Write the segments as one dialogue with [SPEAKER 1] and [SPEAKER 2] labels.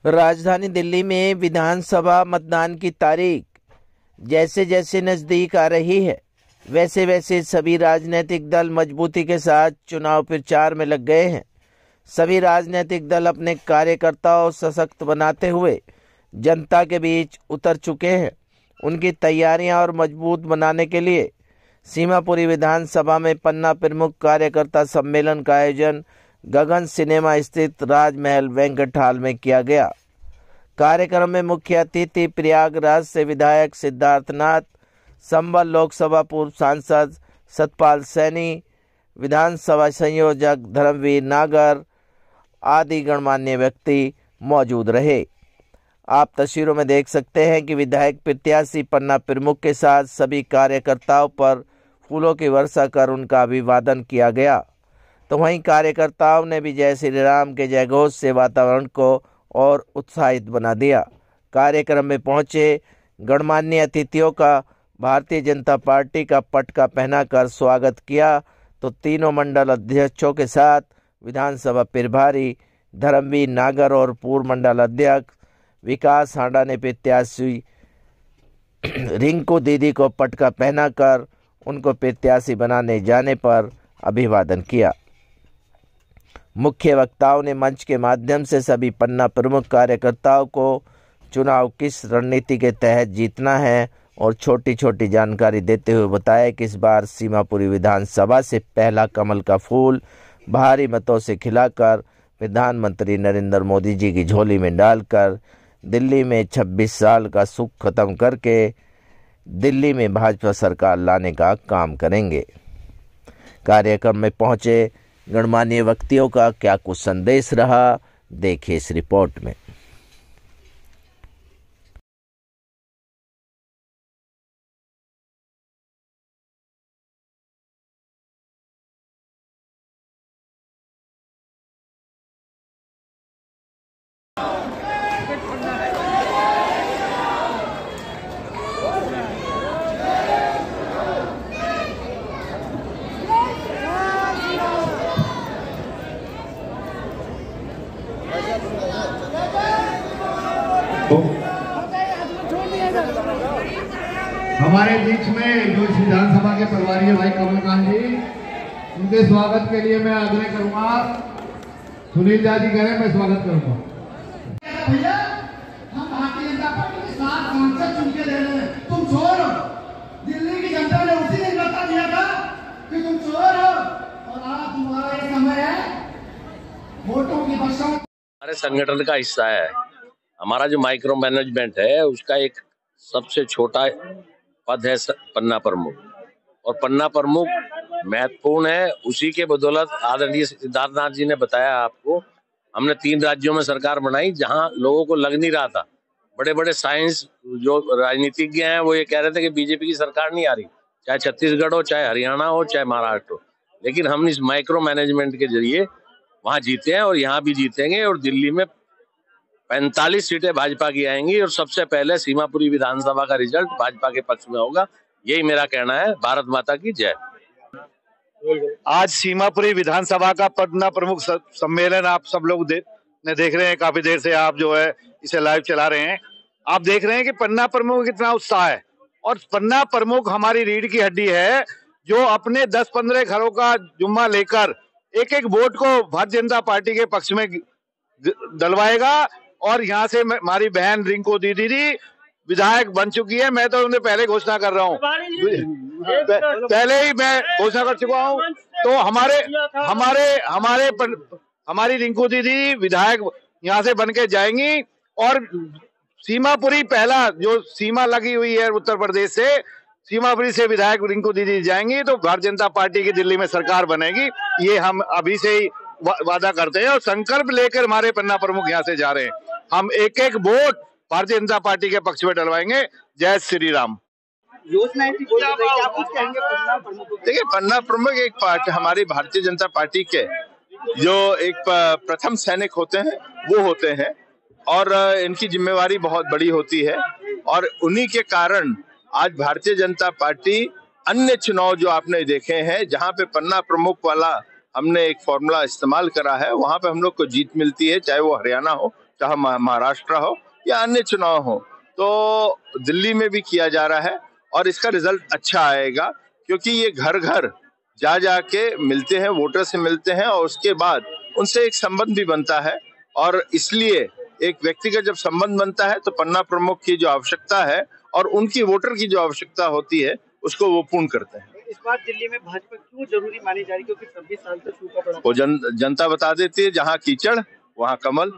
[SPEAKER 1] राजधानी दिल्ली में विधानसभा मतदान की तारीख जैसे जैसे नजदीक आ रही है, वैसे वैसे सभी राजनीतिक दल मजबूती के साथ चुनाव प्रचार में लग गए हैं। सभी राजनीतिक दल अपने कार्यकर्ताओं सशक्त बनाते हुए जनता के बीच उतर चुके हैं। उनकी तैयारियां और मजबूत बनाने के लिए सीमापुरी विधानसभा में पन्ना प्रमुख कार्यकर्ता सम्मेलन का आयोजन गगन सिनेमा स्थित राजमहल बैंक्वेट हॉल में किया गया। कार्यक्रम में मुख्य अतिथि प्रयागराज से विधायक सिद्धार्थनाथ, संबल लोकसभा पूर्व सांसद सतपाल सैनी, विधानसभा संयोजक धर्मवीर नागर आदि गणमान्य व्यक्ति मौजूद रहे। आप तस्वीरों में देख सकते हैं कि विधायक प्रत्याशी पन्ना प्रमुख के साथ सभी कार्यकर्ताओं पर फूलों की वर्षा कर उनका अभिवादन किया गया। तो वहीं कार्यकर्ताओं ने भी जय श्री राम के जयघोष से वातावरण को और उत्साहित बना दिया। कार्यक्रम में पहुंचे गणमान्य अतिथियों का भारतीय जनता पार्टी का पटका पहनाकर स्वागत किया। तो तीनों मंडल अध्यक्षों के साथ विधानसभा प्रभारी धर्मवीर नागर और पूर्व मंडल अध्यक्ष विकास हांडा ने प्रत्याशी रिंकू दीदी को पटका पहनाकर उनको प्रत्याशी बनाने जाने पर अभिवादन किया। मुख्य वक्ताओं ने मंच के माध्यम से सभी पन्ना प्रमुख कार्यकर्ताओं को चुनाव किस रणनीति के तहत जीतना है और छोटी छोटी जानकारी देते हुए बताया कि इस बार सीमापुरी विधानसभा से पहला कमल का फूल भारी मतों से खिलाकर प्रधानमंत्री नरेंद्र मोदी जी की झोली में डालकर दिल्ली में 26 साल का सुख खत्म करके दिल्ली में भाजपा सरकार लाने का काम करेंगे। कार्यक्रम में पहुंचे गणमान्य व्यक्तियों का क्या कुछ संदेश रहा, देखिए इस रिपोर्ट में।
[SPEAKER 2] हमारे बीच में जो इस विधानसभा के प्रभारी है भाई कमलकांत जी, उनके स्वागत के लिए मैं आग्रह करूंगा। सुनील जी कह रहे हैं, मैं स्वागत करूंगा।
[SPEAKER 3] भैया हम भारतीय जनता पार्टी के साथ सांसद चुन के दे रहे हैं, तुम चोर हो। दिल्ली की जनता ने उसी दिन बता दिया था कि तुम चोर हो और आज तुम्हारा ये समय है वोटों की बख्शा।
[SPEAKER 4] हमारे संगठन का हिस्सा है। हमारा जो माइक्रो मैनेजमेंट है उसका एक सबसे छोटा पद है पन्ना प्रमुख, और पन्ना प्रमुख महत्वपूर्ण है। उसी के बदौलत आदरणीय सिद्धार्थनाथ जी ने बताया आपको, हमने 3 राज्यों में सरकार बनाई जहां लोगों को लग नहीं रहा था। बड़े बड़े साइंस जो राजनीतिज्ञ हैं वो ये कह रहे थे कि बीजेपी की सरकार नहीं आ रही, चाहे छत्तीसगढ़ हो, चाहे हरियाणा हो, चाहे महाराष्ट्र हो। लेकिन हम इस माइक्रो मैनेजमेंट के जरिए वहां जीते हैं और यहाँ भी जीतेंगे। और दिल्ली में 45 सीटें भाजपा की आएंगी और सबसे पहले सीमापुरी विधानसभा का रिजल्ट भाजपा के पक्ष में होगा। यही मेरा कहना है। भारत माता की जय।
[SPEAKER 5] आज सीमापुरी विधानसभा का पन्ना प्रमुख सम्मेलन आप सब लोग देख रहे हैं। काफी देर से आप जो है इसे लाइव चला रहे हैं। आप देख रहे हैं कि पन्ना प्रमुख कितना उत्साह है, और पन्ना प्रमुख हमारी रीढ़ की हड्डी है जो अपने 10-15 घरों का जुम्मा लेकर एक एक वोट को भारतीय जनता पार्टी के पक्ष में डलवाएगा। और यहाँ से हमारी बहन रिंकू दीदी विधायक बन चुकी है। मैं तो उन्हें पहले घोषणा कर रहा हूँ, पहले ही मैं घोषणा कर चुका हूँ। तो हमारी रिंकू दीदी विधायक यहाँ से बन के जाएंगी। और सीमापुरी पहला जो सीमा लगी हुई है उत्तर प्रदेश से, सीमापुरी से विधायक रिंकू दीदी जाएंगी तो भारतीय जनता पार्टी की दिल्ली में सरकार बनेगी। ये हम अभी से ही वादा करते हैं और संकल्प लेकर हमारे पन्ना प्रमुख यहाँ से जा रहे हैं। हम एक एक वोट भारतीय जनता पार्टी के पक्ष में डलवाएंगे। जय श्री राम।
[SPEAKER 6] देखिए, पन्ना प्रमुख एक पार्टी हमारी भारतीय जनता पार्टी के जो एक प्रथम सैनिक होते हैं वो होते हैं, और इनकी जिम्मेवारी बहुत बड़ी होती है। और उन्हीं के कारण आज भारतीय जनता पार्टी अन्य चुनाव जो आपने देखे हैं जहां पे पन्ना प्रमुख वाला हमने एक फॉर्मूला इस्तेमाल करा है, वहां पे हम लोग को जीत मिलती है, चाहे वो हरियाणा हो, चाहे महाराष्ट्र हो या अन्य चुनाव हो, तो दिल्ली में भी किया जा रहा है और इसका रिजल्ट अच्छा आएगा, क्योंकि ये घर घर जा जाके मिलते हैं, वोटर से मिलते हैं और उसके बाद उनसे एक संबंध भी बनता है। और इसलिए एक व्यक्ति का जब संबंध बनता है तो पन्ना प्रमुख की जो आवश्यकता है और उनकी वोटर की जो आवश्यकता होती है उसको वो पूर्ण करते हैं।
[SPEAKER 7] इस बार दिल्ली में भाजपा क्यों जरूरी मानी जा रही है, क्योंकि 26 साल से सूखा पड़ा
[SPEAKER 6] वो जनता बता देती है, जहाँ कीचड़ वहाँ कमल।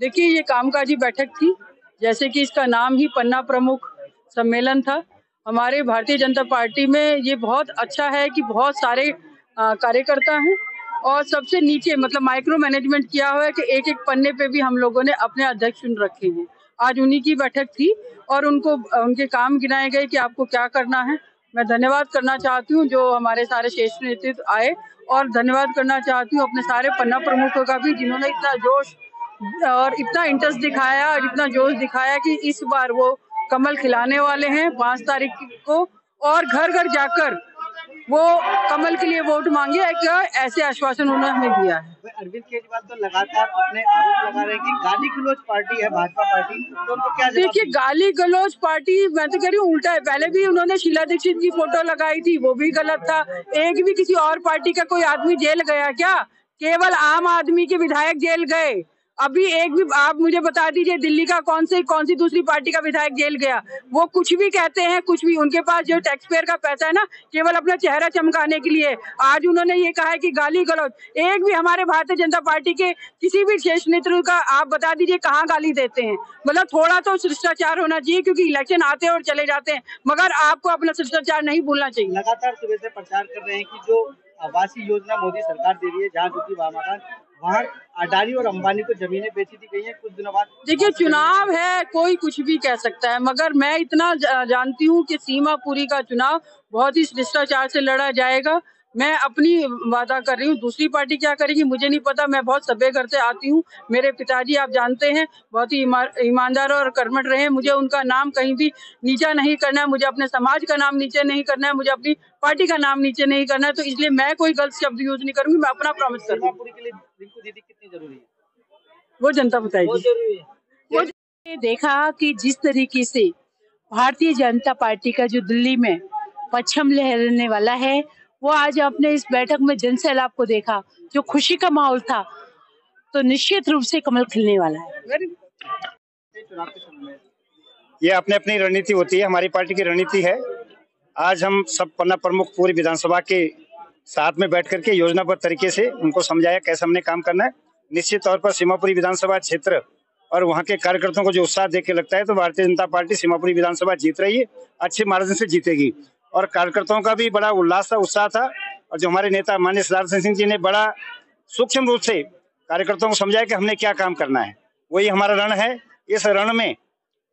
[SPEAKER 8] देखिए, ये कामकाजी बैठक थी, जैसे कि इसका नाम ही पन्ना प्रमुख सम्मेलन था। हमारे भारतीय जनता पार्टी में ये बहुत अच्छा है कि बहुत सारे कार्यकर्ता हैं और सबसे नीचे मतलब माइक्रो मैनेजमेंट किया हुआ है कि एक एक पन्ने पे भी हम लोगों ने अपने अध्यक्ष चुन रखे हैं। आज उन्हीं की बैठक थी और उनको उनके काम गिनाए गए कि आपको क्या करना है। मैं धन्यवाद करना चाहती हूँ जो हमारे सारे शीर्ष नेतृत्व आए, और धन्यवाद करना चाहती हूँ अपने सारे पन्ना प्रमुखों का भी, जिन्होंने इतना जोश और इतना इंटरेस्ट दिखाया और इतना जोश दिखाया कि इस बार वो कमल खिलाने वाले हैं 5 तारीख को, और घर घर जाकर वो कमल के लिए वोट मांगे, ऐसे आश्वासन उन्होंने हमें दिया है।
[SPEAKER 7] अरविंद केजरीवाल तो लगातार अपने आरोप लगा रहे हैं कि गाली गलौज पार्टी है भाजपा पार्टी, तो उनको क्या?
[SPEAKER 8] देखिए, गाली गलौज पार्टी मैं तो कह रही हूँ उल्टा है। पहले भी उन्होंने शीला दीक्षित की फोटो लगाई थी, वो भी गलत था। एक भी किसी और पार्टी का कोई आदमी जेल गया क्या? केवल आम आदमी के विधायक जेल गए। अभी एक भी आप मुझे बता दीजिए दिल्ली का कौन सी दूसरी पार्टी का विधायक जेल गया? वो कुछ भी कहते हैं, कुछ भी। उनके पास जो टैक्स पेयर का पैसा है ना, केवल अपना चेहरा चमकाने के लिए। आज उन्होंने ये कहा है कि गाली गलौज। एक भी हमारे भारतीय जनता पार्टी के किसी भी शीर्ष नेतृत्व का आप बता दीजिए कहाँ गाली देते हैं? मतलब थोड़ा तो शिष्टाचार होना चाहिए, क्योंकि इलेक्शन आते हैं और चले जाते हैं, मगर आपको अपना शिष्टाचार नहीं भूलना चाहिए।
[SPEAKER 7] लगातार सुबह से प्रचार कर रहे हैं कि जो आवासीय योजना मोदी सरकार दे रही है, जहाँ झुकी वहाँ मकान, वहाँ अडानी और अंबानी को जमीनें बेची दी गई हैं कुछ दिनों बाद। देखिए,
[SPEAKER 8] चुनाव है, कोई कुछ भी कह सकता है, मगर मैं इतना जानती हूँ कि सीमापुरी का चुनाव बहुत ही शिष्टाचार से लड़ा जाएगा। मैं अपनी वादा कर रही हूँ, दूसरी पार्टी क्या करेगी मुझे नहीं पता। मैं बहुत सभ्य घर से आती हूँ। मेरे पिताजी आप जानते हैं बहुत ही ईमानदार और कर्मठ रहे। मुझे उनका नाम कहीं भी नीचा नहीं करना है, मुझे अपने समाज का नाम नीचे नहीं करना है, मुझे अपनी पार्टी का नाम नीचे नहीं करना है। तो इसलिए मैं कोई गलत शब्द यूज नहीं करूंगी। मैं अपना प्रॉमिस करूंगी।
[SPEAKER 7] सीमापुरी के लिए रिंकू दीदी कितनी जरूरी है
[SPEAKER 8] वो जनता बताएगी।
[SPEAKER 9] वो देखा कि जिस तरीके से भारतीय जनता पार्टी का जो दिल्ली में परचम लहराने वाला है, वो आज आपने इस बैठक में जन सैलाब को देखा, जो खुशी का माहौल था, तो निश्चित रूप से कमल खिलने वाला है।
[SPEAKER 5] ये अपने अपनी रणनीति होती है, हमारी पार्टी की रणनीति है। आज हम सब पन्ना प्रमुख पूरी विधानसभा के साथ में बैठ करके योजनाबद्ध तरीके से उनको समझाया कैसे हमने काम करना है। निश्चित तौर पर सीमापुरी विधानसभा क्षेत्र और वहाँ के कार्यकर्ताओं को जो उत्साह देख के लगता है तो भारतीय जनता पार्टी सीमापुरी विधानसभा जीत रही है, अच्छे मार्जिन से जीतेगी। और कार्यकर्ताओं का भी बड़ा उल्लास था, उत्साह था। और जो हमारे नेता माननीय सिद्धार्थ सिंह जी ने बड़ा सूक्ष्म रूप से कार्यकर्ताओं को समझाया कि हमने क्या काम करना है, वही हमारा रण है। इस रण में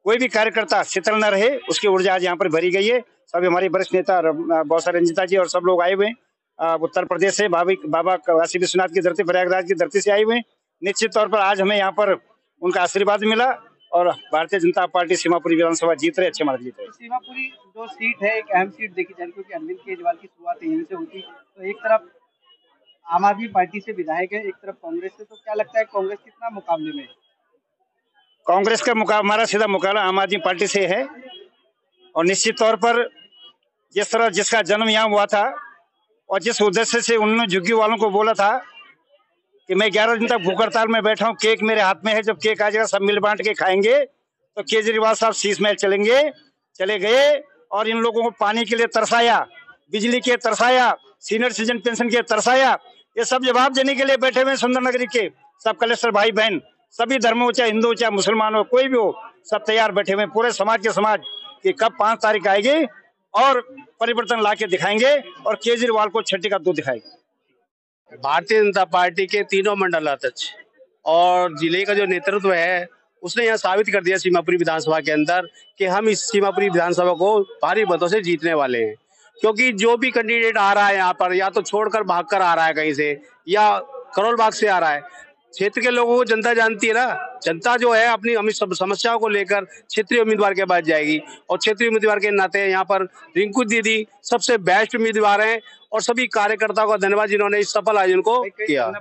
[SPEAKER 5] कोई भी कार्यकर्ता शिथिल न रहे, उसकी ऊर्जा आज यहाँ पर भरी गई है। सभी हमारे वरिष्ठ नेता बौसा रंजिता जी और सब लोग आए हुए हैं उत्तर प्रदेश से, बाबा काशी विश्वनाथ की धरती, प्रयागराज की धरती से आए हुए हैं। निश्चित तौर पर आज हमें यहाँ पर उनका आशीर्वाद मिला और भारतीय जनता पार्टी सीमापुरी विधानसभा जीत रहे, अच्छे मार्ग जीत रहे।
[SPEAKER 7] सीमापुरी जो सीट है एक अहम सीट देखी जाए, क्योंकि अरविंद केजरीवाल की शुरुआत यहीं से हुई। तो एक तरफ आम आदमी पार्टी से विधायक है, एक तरफ कांग्रेस से, तो क्या लगता है कांग्रेस कितना मुकाबले में?
[SPEAKER 5] कांग्रेस का हमारा सीधा मुकाबला आम आदमी पार्टी से है। और निश्चित तौर पर जिस तरह जिसका जन्म यहाँ हुआ था और जिस उद्देश्य से उन्होंने झुग्गी वालों को बोला था कि मैं 11 दिन तक भूख हड़ताल में बैठा हूँ, केक मेरे हाथ में है, जब केक आ जाएगा सब मिल बांट के खाएंगे, तो केजरीवाल साहब शीश महल चले गए और इन लोगों को पानी के लिए तरसाया, बिजली के तरसाया, सीनियर सिटीजन पेंशन के तरसाया। ये सब जवाब देने के लिए बैठे हुए सुंदर नगरी के सब कलेक्टर भाई बहन, सभी धर्मों, चाहे हिंदू चाहे मुसलमान हो, कोई भी हो, सब तैयार बैठे हुए पूरे समाज के समाज कि कब 5 तारीख आएगी और परिवर्तन ला के दिखाएंगे और केजरीवाल को छठी का दूध दिखाएंगे।
[SPEAKER 10] भारतीय जनता पार्टी के तीनों मंडल अध्यक्ष और जिले का जो नेतृत्व है उसने यह साबित कर दिया सीमापुरी विधानसभा के अंदर कि हम इस सीमापुरी विधानसभा को भारी मतों से जीतने वाले हैं। क्योंकि जो भी कैंडिडेट आ रहा है यहाँ पर, या तो छोड़कर भागकर आ रहा है कहीं से या करोल बाग से आ रहा है, क्षेत्र के लोगों को जनता जानती है ना। जनता जो है अपनी समस्याओं को लेकर क्षेत्रीय उम्मीदवार के पास जाएगी और क्षेत्रीय उम्मीदवार के नाते यहाँ पर रिंकू दीदी सबसे बेस्ट उम्मीदवार हैं और सभी कार्यकर्ताओं का धन्यवाद जिन्होंने इस सफल आयोजन को किया।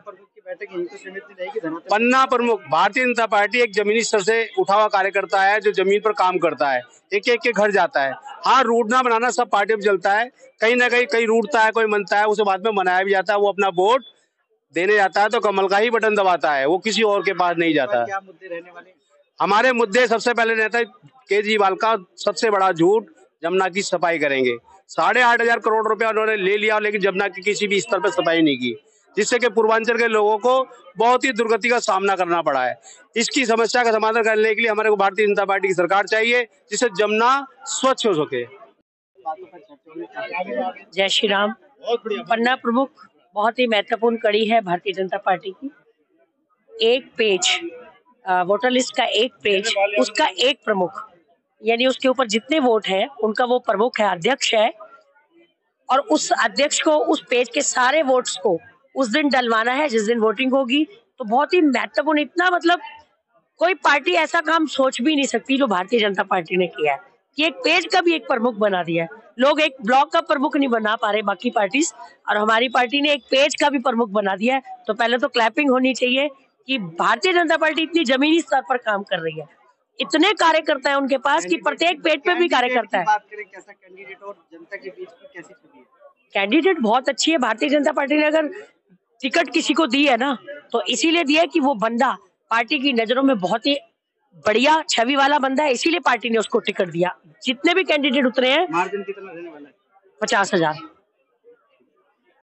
[SPEAKER 7] बैठक यहीं पे सीमित नहीं रहेगी?
[SPEAKER 10] पन्ना प्रमुख भारतीय जनता पार्टी एक जमीनी स्तर से उठा हुआ कार्यकर्ता है जो जमीन पर काम करता है, एक एक के घर जाता है। हाँ, रूट ना बनाना सब पार्टी में चलता है, कहीं ना कहीं रूटता है, कोई मनता है, उसे बाद में मनाया भी जाता है। वो अपना वोट देने जाता है तो कमल का ही बटन दबाता है, वो किसी और के पास नहीं जाता।
[SPEAKER 7] क्या मुद्दे रहने वाले?
[SPEAKER 10] हमारे मुद्दे सबसे पहले रहता है केजरीवाल का सबसे बड़ा झूठ, जमुना की सफाई करेंगे। 8,500 करोड़ रुपया उन्होंने ले लिया, लेकिन जमुना की किसी भी स्तर पर सफाई नहीं की, जिससे कि पूर्वांचल के लोगों को बहुत ही दुर्गति का सामना करना पड़ा है। इसकी समस्या का समाधान करने के लिए हमारे को भारतीय जनता पार्टी की सरकार चाहिए, जिससे जमुना स्वच्छ हो सके।
[SPEAKER 11] जय श्री राम। पन्ना प्रमुख बहुत ही महत्वपूर्ण कड़ी है भारतीय जनता पार्टी की। एक पेज वोटर लिस्ट का एक पेज, उसका एक प्रमुख, यानी उसके ऊपर जितने वोट हैं उनका वो प्रमुख है, अध्यक्ष है, और उस अध्यक्ष को उस पेज के सारे वोट्स को उस दिन डलवाना है जिस दिन वोटिंग होगी। तो बहुत ही महत्वपूर्ण, इतना मतलब कोई पार्टी ऐसा काम सोच भी नहीं सकती जो भारतीय जनता पार्टी ने किया है कि एक पेज का भी एक प्रमुख बना दिया है। लोग एक ब्लॉक का प्रमुख नहीं बना पा रहे बाकी पार्टीज, और हमारी पार्टी ने एक पेज का भी प्रमुख बना दिया है। तो पहले तो क्लैपिंग होनी चाहिए कि भारतीय जनता पार्टी इतनी जमीनी स्तर पर काम कर रही है, इतने कार्यकर्ता है उनके पास कि प्रत्येक पेज पे भी कार्यकर्ता है।
[SPEAKER 7] बात करें कैसा कैंडिडेट और जनता के बीच की कैसी छवि है?
[SPEAKER 11] कैंडिडेट बहुत अच्छी है। भारतीय जनता पार्टी ने अगर टिकट किसी को दी है ना, तो इसीलिए दिया है कि वो बंदा पार्टी की नजरों में बहुत ही बढ़िया छवि वाला बंदा है, इसीलिए पार्टी ने उसको टिकट दिया। जितने भी कैंडिडेट उतरे हैं,
[SPEAKER 7] मार्जिन कितना रहने वाला है?
[SPEAKER 11] 50,000।